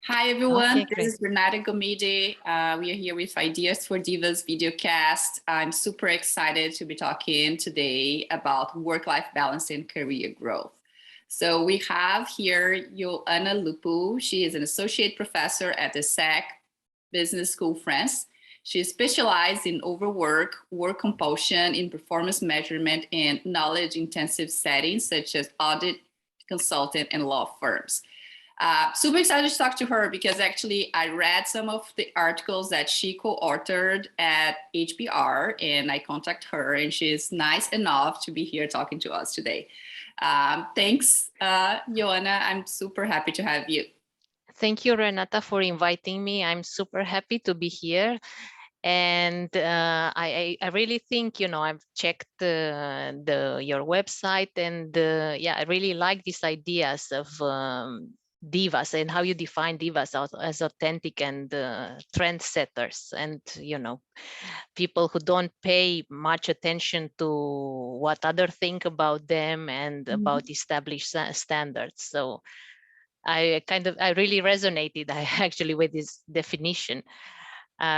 Hi everyone, Okay, this great. is Renata Gomide. We are here with Ideas for Divas videocast. I'm super excited to be talking today about work-life balance and career growth. So we have here Ioana Lupu. She is an associate professor at the ESSEC Business School France. She is specialized in overwork, work compulsion in performance measurement and knowledge-intensive settings such as audit, consultant, and law firms. Super excited to talk to her because actually I read some of the articles that she co-authored at HBR and I contact her and she's nice enough to be here talking to us today. Thanks, Ioana. I'm super happy to have you. Thank you, Renata, for inviting me. I'm super happy to be here. And I really think, I've checked your website and yeah, I really like these ideas of divas and how you define divas as authentic and trendsetters and, people who don't pay much attention to what others think about them and about established standards. So I really resonated actually with this definition.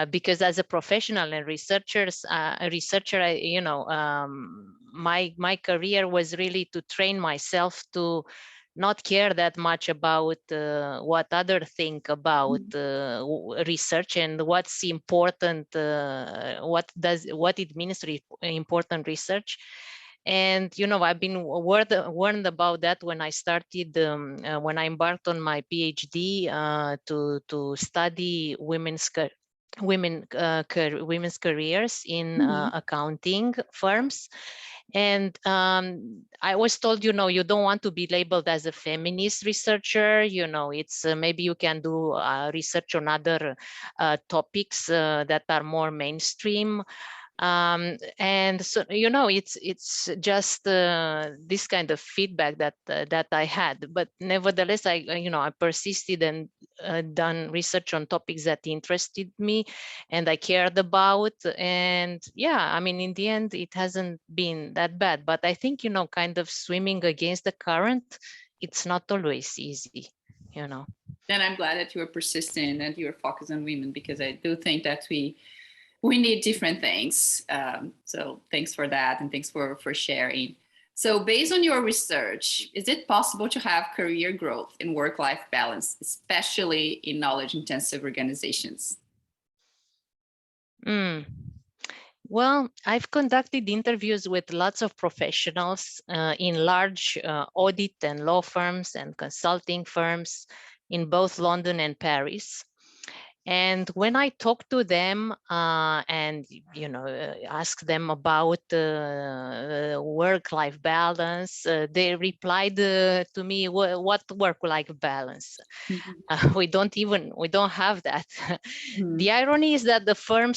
Because as a professional and a researcher, my career was really to train myself to not care that much about what others think about research and what's important, what it means important research. And I've been warned about that when I started, when I embarked on my PhD to study women's careers in accounting firms. And I was told, you don't want to be labeled as a feminist researcher. It's maybe you can do research on other topics that are more mainstream. And so it's just this kind of feedback that I had, but nevertheless I persisted and done research on topics that interested me and I cared about. And yeah, I mean, in the end it hasn't been that bad, but I think kind of swimming against the current, it's not always easy. And I'm glad that you are persistent and you're focused on women because I do think that we need different things. So thanks for that and thanks for sharing. So based on your research, is it possible to have career growth and work-life balance, especially in knowledge-intensive organizations? Well, I've conducted interviews with lots of professionals in large audit and law firms and consulting firms in both London and Paris. And when I talk to them and ask them about work-life balance, they replied to me, "What work-life balance? We don't have that." The irony is that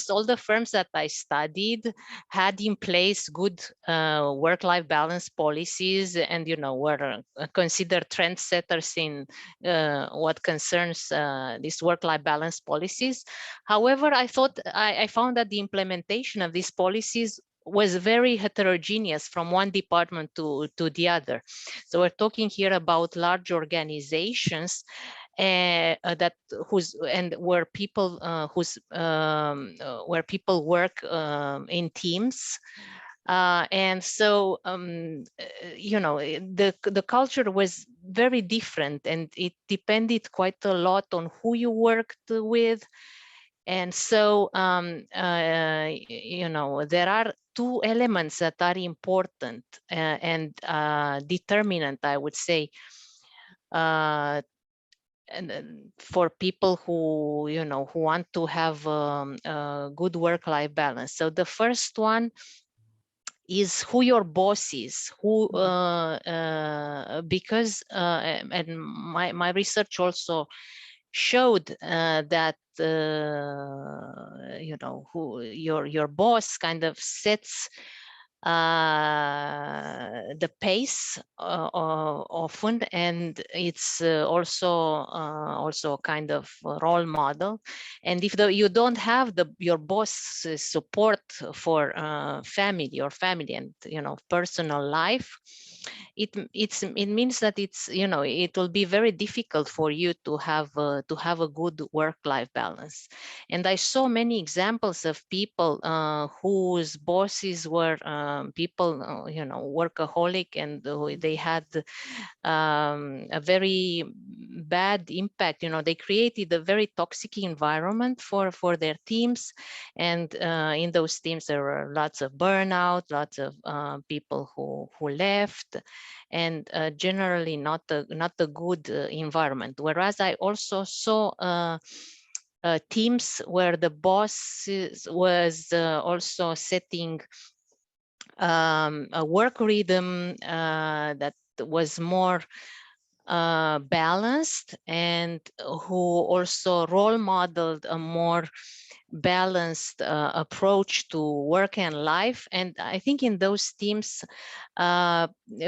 all the firms that I studied had in place good work-life balance policies and were considered trendsetters in what concerns these work-life balance policies. However, I found that the implementation of these policies was very heterogeneous from one department to the other. So we're talking here about large organizations that where people work in teams. And so the culture was very different and it depended quite a lot on who you worked with. And so there are two elements that are important and determinant, I would say, and for people who who want to have a good work-life balance. So the first one is who your boss is, because and my research also showed that who your boss kind of sets the pace often, and it's also kind of a role model. And if you don't have your boss support for family and personal life, it means that it's, you know, it will be very difficult for you to have a good work-life balance. And I saw many examples of people whose bosses were people, you know, workaholic, and they had a very bad impact. You know, they created a very toxic environment for their teams, and in those teams there were lots of burnout, lots of people who left, and generally not a good environment. Whereas I also saw teams where the boss was also setting a work rhythm that was more balanced, and who also role modeled a more balanced approach to work and life. And I think in those teams,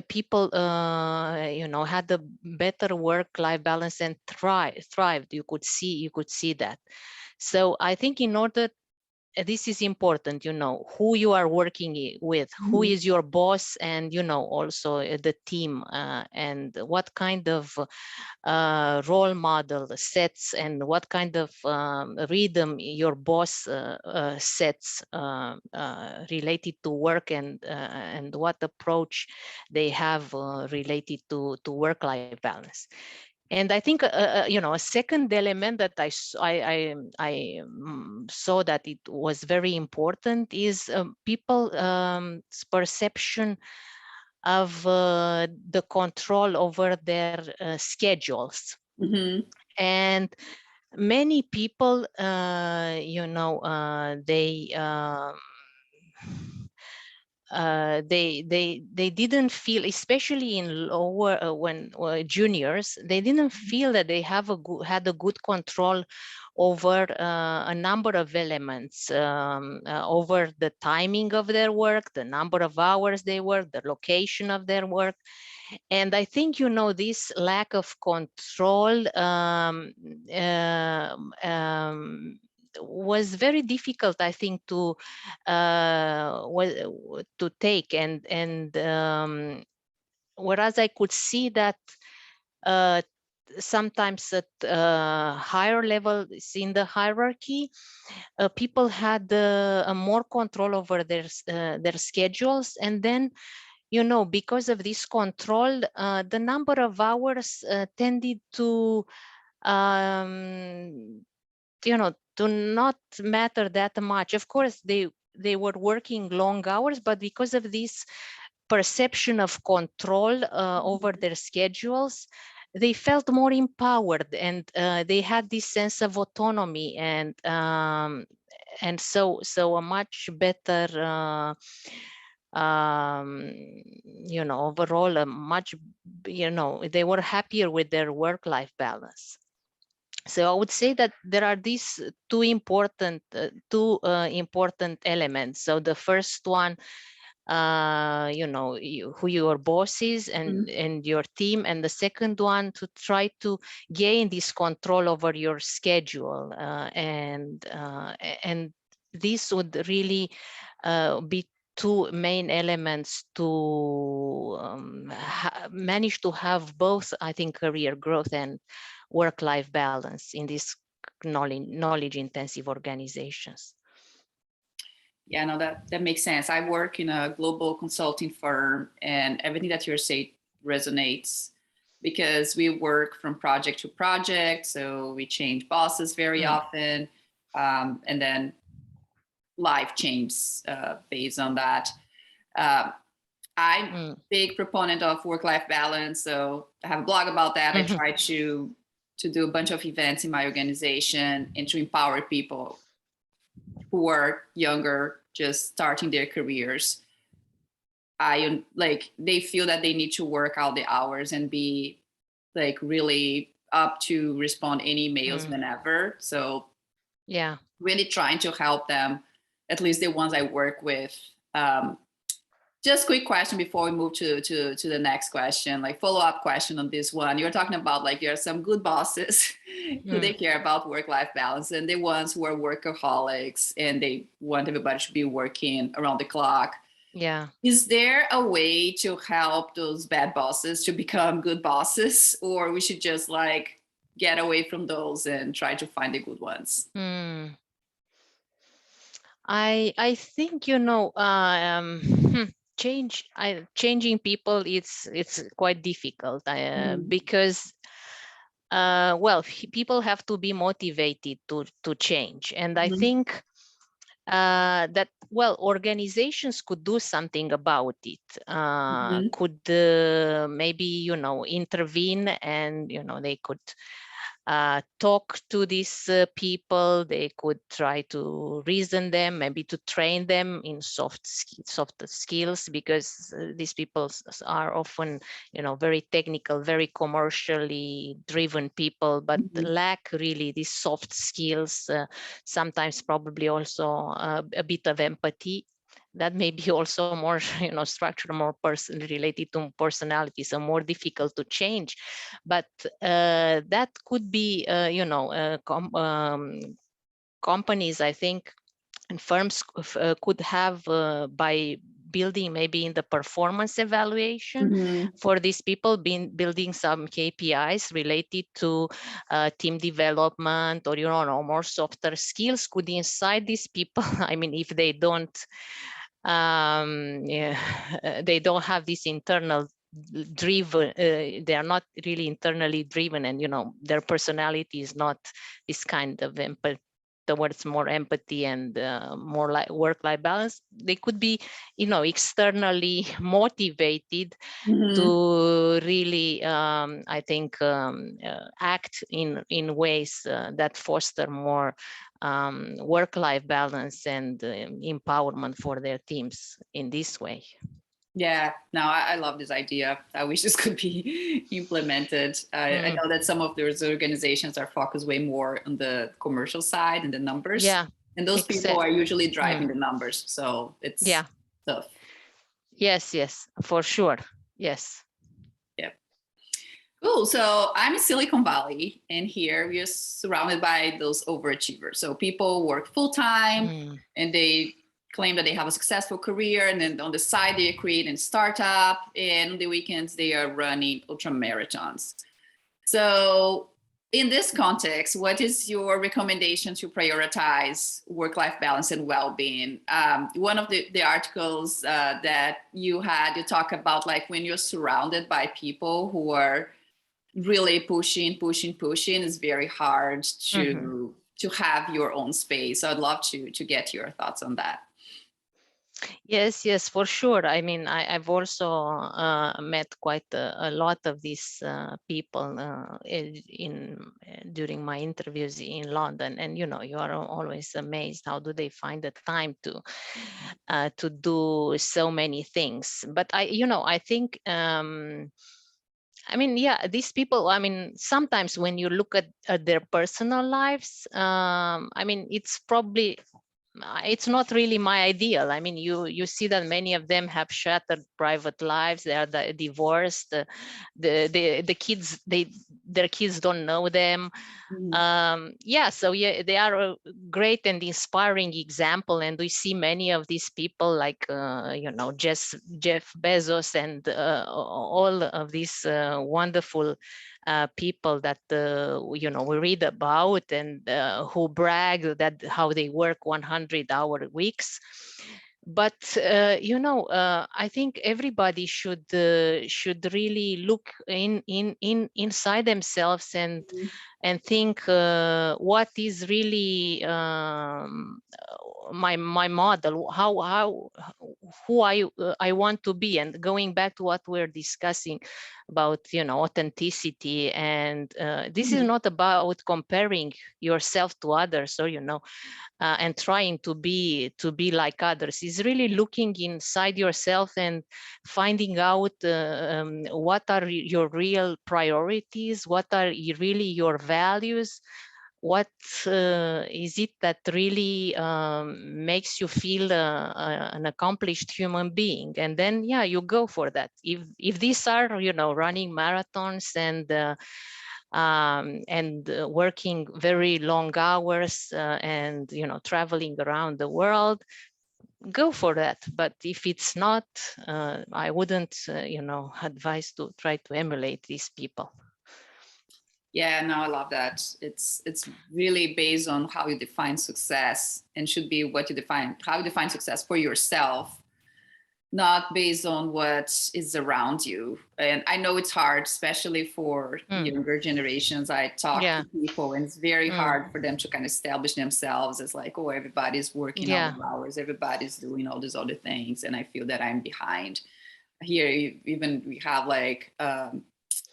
people, you know, had a better work-life balance and thrived. You could see that. So I think in order, this is important, you know, who you are working with, who is your boss, and, you know, also the team, and what kind of role model sets, and what kind of rhythm your boss sets related to work, and what approach they have related to work-life balance. And I think, you know, a second element that I saw that it was very important is people's perception of the control over their schedules. And many people, you know, they didn't feel, especially in lower when juniors, they didn't feel that they had a good control over a number of elements, over the timing of their work, the number of hours they work, the location of their work. And I think, you know, this lack of control was very difficult, I think, to take. And whereas I could see that sometimes at higher levels in the hierarchy, people had a more control over their schedules. And then, you know, because of this control, the number of hours tended to, you know, to not matter that much. Of course, they were working long hours, but because of this perception of control over their schedules, they felt more empowered, and they had this sense of autonomy, and so a much better you know, overall a much, you know, they were happier with their work-life balance. So I would say that there are these two important elements. So the first one, you know, who your boss is, and your team. And the second one, to try to gain this control over your schedule. And this would really be two main elements to manage to have both, I think, career growth and work-life balance in these knowledge intensive organizations. Yeah, no, that makes sense. I work in a global consulting firm, and everything that you're saying resonates, because we work from project to project. So we change bosses very often. And then life changes based on that. I'm a big proponent of work-life balance. So I have a blog about that. I try to do a bunch of events in my organization and to empower people who are younger, just starting their careers. They feel that they need to work out the hours and be like really up to respond any emails whenever. So yeah, really trying to help them, at least the ones I work with. Just quick question before we move to the next question, like follow-up question on this one. You're talking about like there are some good bosses who they care about work-life balance, and the ones who are workaholics and they want everybody to be working around the clock. Yeah. Is there a way to help those bad bosses to become good bosses, or we should just like get away from those and try to find the good ones? I think, you know, changing people, it's quite difficult because well, people have to be motivated to change, and I think that, well, organizations could do something about it, could maybe, you know, intervene, and, you know, they could talk to these people. They could try to reason them, maybe to train them in soft skills, because these people are often, you know, very technical, very commercially driven people, but lack really these soft skills, sometimes probably also a bit of empathy. That may be also more, you know, structural, more person related to personality, so more difficult to change. But that could be, you know, companies, I think, and firms could have, by building maybe in the performance evaluation for these people, building some KPIs related to team development, or, you know, more softer skills, could inside these people. I mean, if they don't they don't have this internal driven, they are not really internally driven, and, you know, their personality is not this kind of empathy towards more empathy and more like work-life balance. They could be, you know, externally motivated to really, I think, act in ways that foster more work-life balance and empowerment for their teams in this way. Yeah, no, I love this idea. I wish this could be implemented. I know that some of those organizations are focused way more on the commercial side and the numbers. Yeah. And those people are usually driving the numbers. So it's Yeah. tough. Yes, for sure. Yes. Yeah. Cool. So I'm in Silicon Valley, and here we are surrounded by those overachievers. So people work full time and they claim that they have a successful career, and then on the side they create a startup, and on the weekends they are running ultra marathons. So in this context, what is your recommendation to prioritize work-life balance and well-being? One of the articles that you talk about, like, when you're surrounded by people who are really pushing, is very hard to have your own space. So I'd love to get your thoughts on that. Yes, for sure. I mean, I've also met quite a lot of these people during my interviews in London, and, you know, you are always amazed how do they find the time to do so many things. But I think. I mean, yeah, these people, I mean, sometimes when you look at their personal lives, I mean, it's not really my ideal. I mean, you see that many of them have shattered private lives. They are divorced. The kids, their kids don't know them. So yeah, they are a great and inspiring example, and we see many of these people like Jeff Bezos and all of these wonderful people that we read about, and who brag that how they work 100-hour weeks. But I think everybody should really look inside themselves and think what is really my model, who I want to be. And going back to what we're discussing about authenticity, and this is not about comparing yourself to others, or and trying to be like others. Is really looking inside yourself and finding out what are your real priorities, what are really your values, what is it that really makes you feel an accomplished human being. And then you go for that. If these are running marathons and working very long hours and traveling around the world, go for that. But if it's not, I wouldn't, advise to try to emulate these people. Yeah, no, I love that. It's really based on how you define success, and should be what you define, how you define success for yourself, not based on what is around you. And I know it's hard, especially for younger generations. I talk to people and it's very hard for them to kind of establish themselves as like, oh, everybody's working all the hours, everybody's doing all these other things. And I feel that I'm behind. Here, even we have like,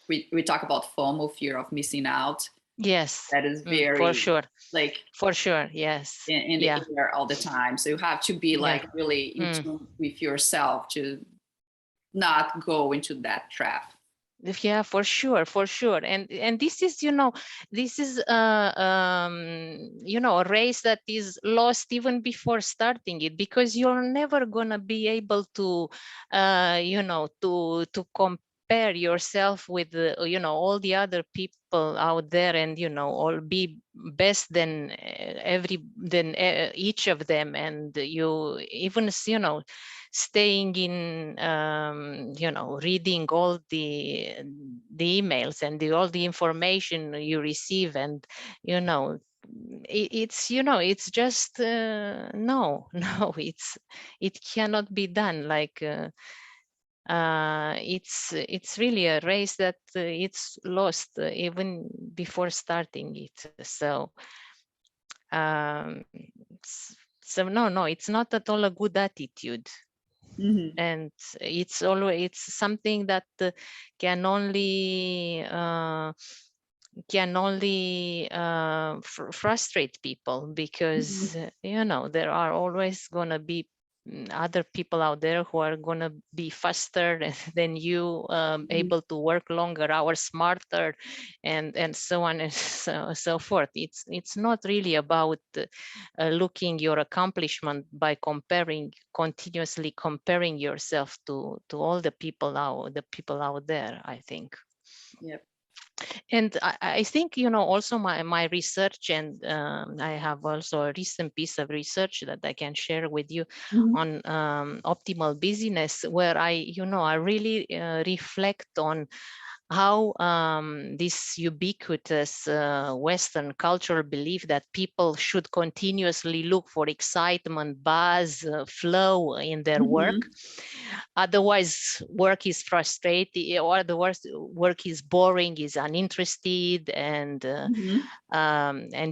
we talk about FOMO, fear of missing out. Yes. That is very, for sure. like, for sure. Yes. in the air all the time. So you have to be like really in tune with yourself to not go into that trap. Yeah, for sure, for sure. And this is, this is a race that is lost even before starting it, because you're never gonna be able to to compare yourself with all the other people out there, and all be best than each of them. And you even staying in reading all the emails and all the information you receive, and it's just no no, it cannot be done. Like it's really a race that it's lost even before starting it. So no, it's not at all a good attitude. And it's something that can only frustrate people, because there are always going to be other people out there who are going to be faster than you, able to work longer hours, smarter, and so on and so forth. It's not really about looking your accomplishment by continuously comparing yourself to all the people out there, I think. Yep. And I think, also my research, and I have also a recent piece of research that I can share with you on optimal business, where I really reflect on how this ubiquitous Western cultural belief that people should continuously look for excitement, buzz, flow in their work. Otherwise, work is frustrating, or otherwise work is boring, is uninterested, and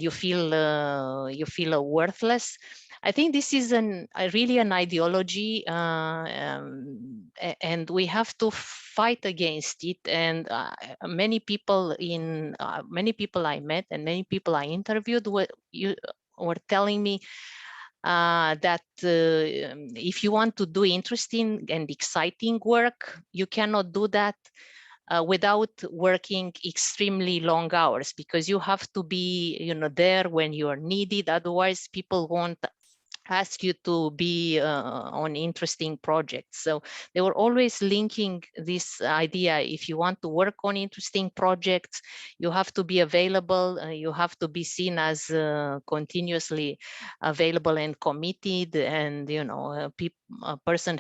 you feel worthless. I think this is really an ideology, and we have to fight against it. And many people I met and many people I interviewed were telling me that if you want to do interesting and exciting work, you cannot do that without working extremely long hours, because you have to be there when you are needed. Otherwise, people won't ask you to be on interesting projects. So they were always linking this idea: if you want to work on interesting projects, you have to be available, you have to be seen as continuously available and committed, and a person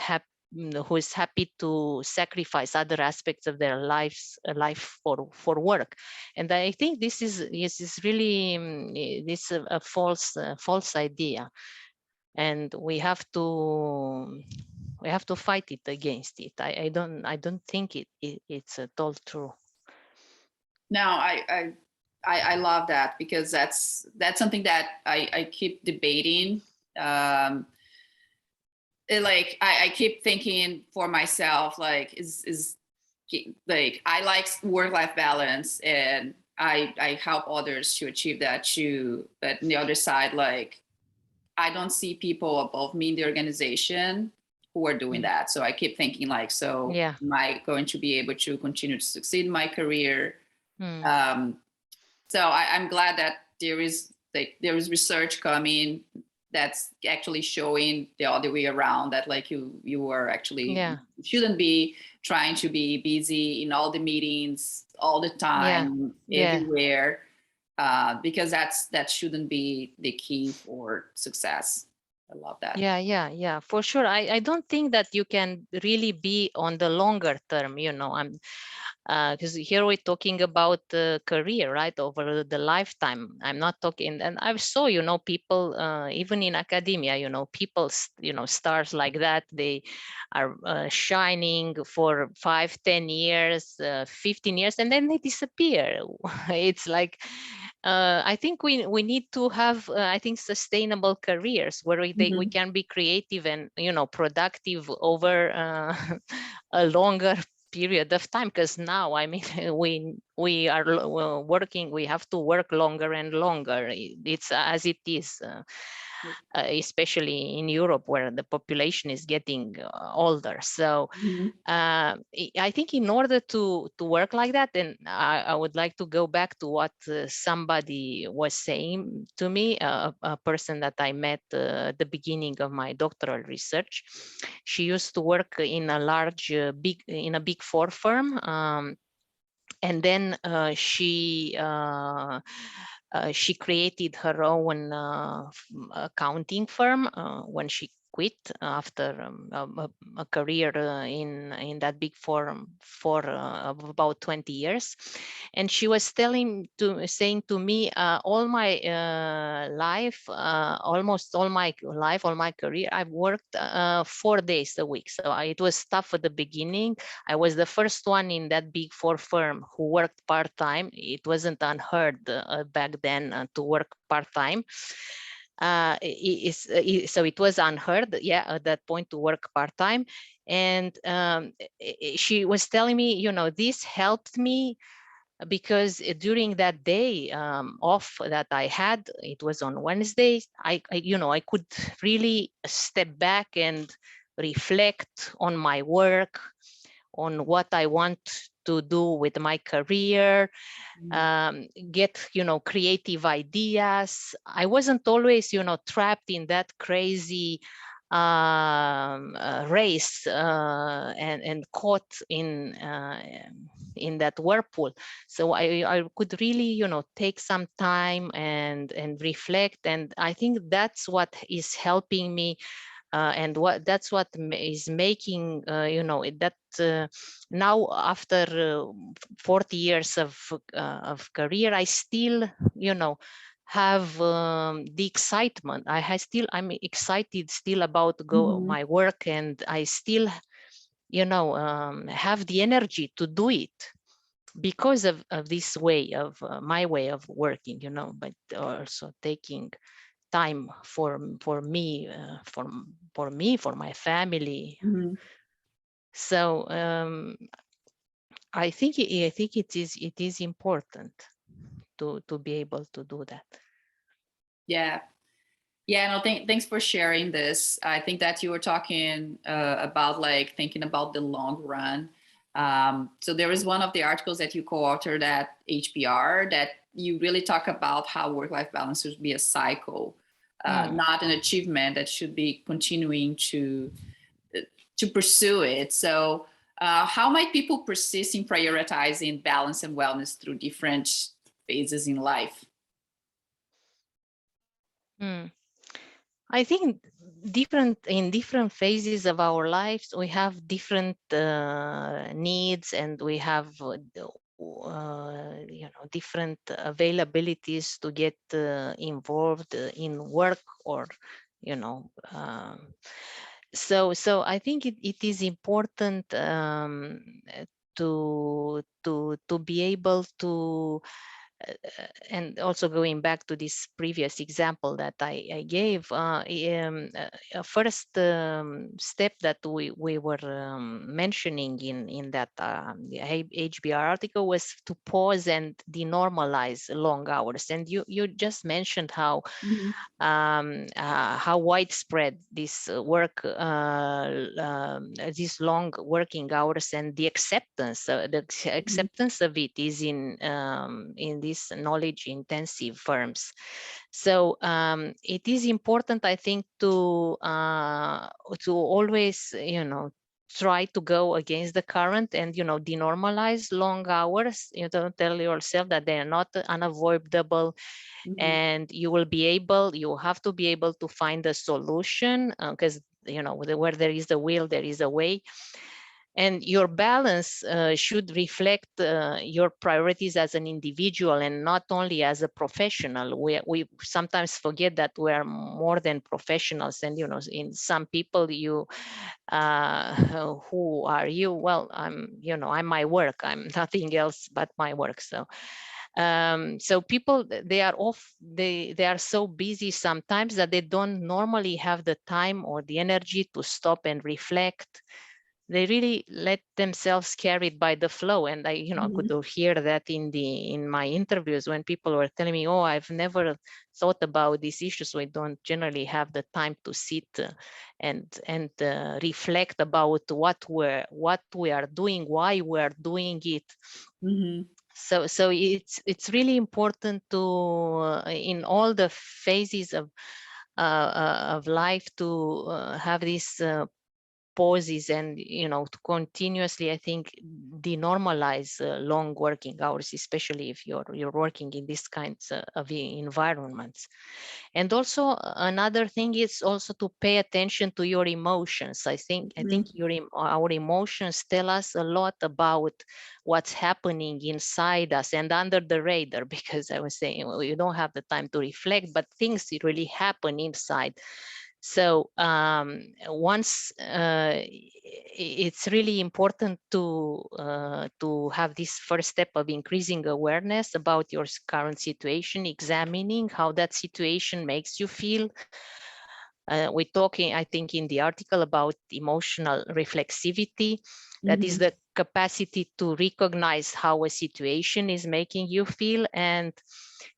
who is happy to sacrifice other aspects of their life for work. And I think this is really this a false idea, and we have to fight it against it. I don't think it's at all true. No, I love that, because that's something that I keep debating. Like I keep thinking for myself, like is like, I like work-life balance, and I help others to achieve that too. But on the other side, like, I don't see people above me in the organization who are doing that. So I keep thinking like, so am I going to be able to continue to succeed in my career? So I'm glad that there is research coming that's actually showing the other way around, that like you are actually, you shouldn't be trying to be busy in all the meetings all the time, everywhere. Because that shouldn't be the key for success. I love that. Yeah, for sure. I don't think that you can really be on the longer term, I'm because here we're talking about the career, right, over the lifetime. I'm not talking, and I saw, people even in academia, people, stars like that, they are shining for 5, 10 years, 15 years, and then they disappear. It's like I think we need to have I think sustainable careers where we can be creative and productive over a longer period of time, because now I mean we are working, we have to work longer and longer. It's as it is, especially in Europe where the population is getting older. So I think in order to work like that, and I would like to go back to what somebody was saying to me, a person that I met at the beginning of my doctoral research. She used to work in a large, in a big four firm. And then she created her own accounting firm when she quit after a career in that big firm for about 20 years. And she was saying to me, all my life, almost all my life, all my career, I've worked 4 days a week. So it was tough at the beginning. I was the first one in that big four firm who worked part-time. It wasn't unheard back then to work part-time. So it was unheard, at that point, to work part-time. And she was telling me, this helped me because during that day off that I had, it was on Wednesdays, I could really step back and reflect on my work, on what I want to do with my career, get, creative ideas. I wasn't always, trapped in that crazy race and caught in that whirlpool. So I could really, take some time and reflect. And I think that's what is helping me and that's what is making that now after 40 years of career, I still have the excitement. I'm excited still about my work, and I still have the energy to do it because of this way of my way of working, but also taking time for me, for my family. So I think it is important to be able to do that. No, thanks for sharing this. I think that you were talking about like thinking about the long run. So there is one of the articles that you co-authored at HBR that you really talk about how work-life balance should be a cycle, not an achievement that should be continuing to pursue it. So how might people persist in prioritizing balance and wellness through different phases in life? I think in different phases of our lives, we have different needs, and we have different availabilities to get involved in work, or so I think it is important to be able to and also going back to this previous example that I gave, a first step that we were mentioning in that HBR article was to pause and denormalize long hours. And you just mentioned how widespread this these long working hours, and the acceptance of it is in these knowledge intensive firms. So it is important, I think, to always try to go against the current and, you know, denormalize long hours. You don't tell yourself that they are not unavoidable, and you will be able, you have to be able to find a solution, because, you know, where there is a will, there is a way. And your balance should reflect your priorities as an individual and not only as a professional. We sometimes forget that we are more than professionals. And, you know, in some people, you, who are you? Well, I'm, you know, I'm my work. I'm nothing else but my work. So so people, they are they are so busy sometimes that they don't normally have the time or the energy to stop and reflect. They really let themselves carried by the flow. And I, you know, could hear that in my interviews when people were telling me, oh, I've never thought about these issues. We don't generally have the time to sit and reflect about what we are doing, why we are doing it. So it's really important to in all the phases of life to have these pauses and, you know, to continuously, I think, denormalize long working hours, especially if you're working in these kinds of environments. And also another thing is also to pay attention to your emotions. I think our emotions tell us a lot about what's happening inside us and under the radar, because I was saying, well, you don't have the time to reflect, but things really happen inside. So once it's really important to have this first step of increasing awareness about your current situation, examining how that situation makes you feel. We're talking, I think, in the article about emotional reflexivity. That is the capacity to recognize how a situation is making you feel, and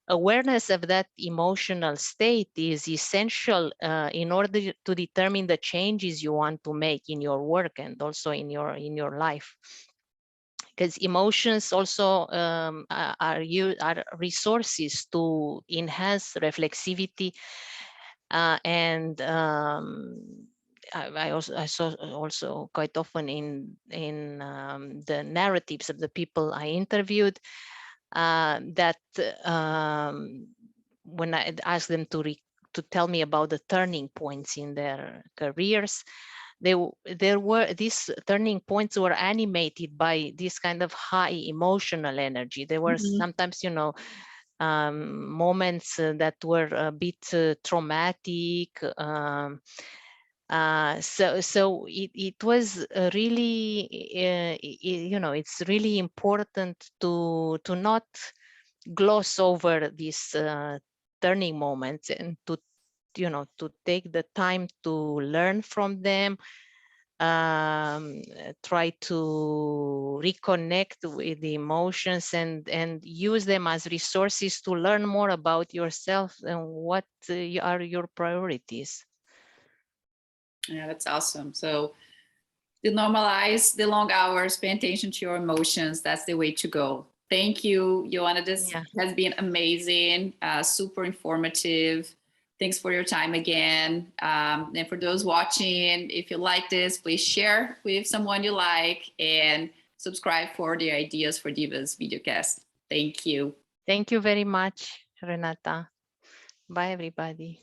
awareness of that emotional state is essential in order to determine the changes you want to make in your work and also in your life. Because emotions also are resources to enhance reflexivity, and I saw also quite often in the narratives of the people I interviewed, that when I asked them to tell me about the turning points in their careers, there were these turning points were animated by this kind of high emotional energy. There were sometimes, you know, moments that were a bit traumatic. So it was really, you know, it's really important to not gloss over these turning moments, and to, you know, to take the time to learn from them, try to reconnect with the emotions and use them as resources to learn more about yourself and what are your priorities. Yeah, that's awesome. So normalize the long hours, pay attention to your emotions. That's the way to go. Thank you, Ioana. This has been amazing, super informative. Thanks for your time again. And for those watching, if you like this, please share with someone you like and subscribe for the Ideas for Divas videocast. Thank you. Thank you very much, Renata. Bye, everybody.